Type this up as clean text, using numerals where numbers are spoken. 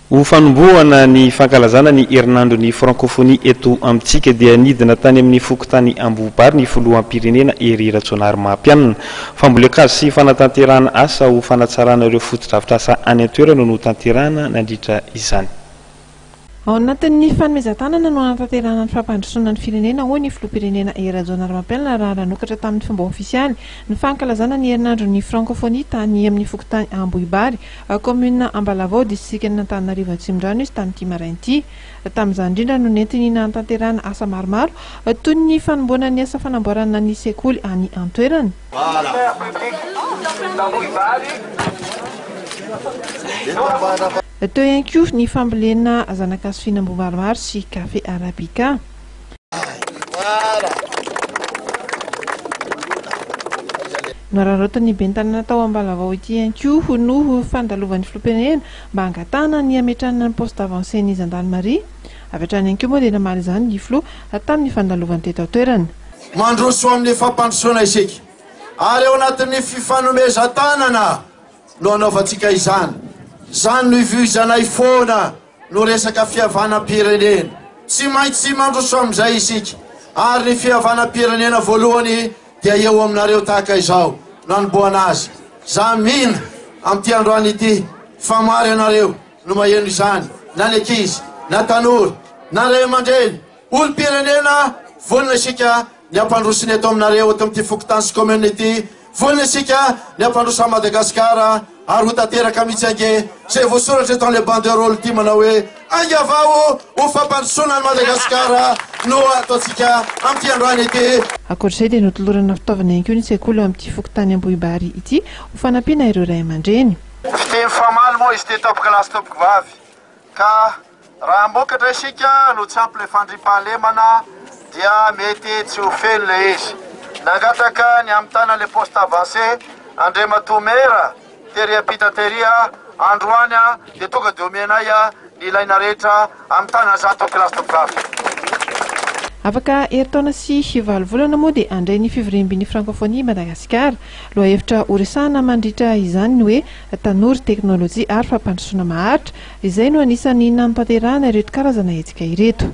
Ho fanombohana ny fankalazana ny herinandro ny francophonie eto amintsika dia nidina tany amin'ny fokontany Ambobary ny filoham-pirenena Hery Ratsonary Mahampianina. Fambolekazo sy fanatanterahana asa ho fanatsarana ireo foto-drafitr'asa any an-toerana no tanterahana nandritra izany. Ao anatin'ny fanomezan-tanana no anatanterahana ny fampandrosoana ny firenena ho ny filoham-pirenena Hery Ratsonary Mahampianina raha nanokatra tamin'ny fomba ofisialy ny fankalazana ny herinandro ny francophonie tany amin'ny fokontany Ambobary, commune Ambalavao, district Antananarivo Atsimondrano izy tamin'ity marain'ity. Tamin'izany indrindra no nentiny nanatanterahana asa maromaro toy ny fanomboana ny asa fanamboarana ny sekoly any an-toerana. Teo ihany koa ny fambolena zanak'hazo fihinam-boa maromaro sy kafe arabika. Nararotany ben'ny tanàna tao Ambalavao ity ihany koa no fandalovan'ny filoham-pirenena mba hangatahana ny ametrahana ny poste avancé ny Zandalmarie. Avy hatrany ihany koa moa dia namaly izany ny filo tamin'ny fandalovany teto an-toerana. Mandroso amin'ny fampandrosoana isika ary eo anatin'ny fifanomezan-tanana no anaovantsika izany. Zany no ivizana ifoana no resaka fihavanam-pirenena. Tsy maintsy mandroso amin'izay isika ary ny fihavanam-pirenena voalohany dia eo aminareo tahaka izao nanomboana azy. Za mina amin'ity androany ity fa maro ianareo no maheno izany, na ny ankizy, na tanora, na ray aman-dreny, olom-pirenena volana isika ny ampandrosony eto aminareo eto amin'ity fokontany sy commune ity. Volana isika ny ampandroso a Madagasikara ary ho tanteraka mihitsy ange zay voasoratra eto amin'ny banderole ity manao hoe angavao ho fampandrosoana ny Madagasikara no ataontsika amin'ity androany ity. Akoatr'izay dia notolorana fitaovana ihany koa ny sekoly amin'ity fokontany Ambobary ity ho fanampiana ireo ray aman-dreny. Fiteny famaly moa izy ty topoka lasy topoka vavy ka raha mbokatra isika no tsy ampy le fandrimpahalemana dia mety tsy ho feno le izy. Nangataka ny amin'ny tana le poste avancé Andrematomera teria pitateria androanya dia tonga dia omenay ny ilaina rehetra amin'ny tana zato kilasy topokavy. Afaka herintaona sy valo volana moa dia andray ny fivoriam-bin'ny francophonie Madagasikara. Loha hevitra horesahana mandritra izany ny hoe tanora, teknôlôjia ary fampandrosoana maharitra. Izay no anisan'ny nanatanterahana ireto karazana hetsika ireto.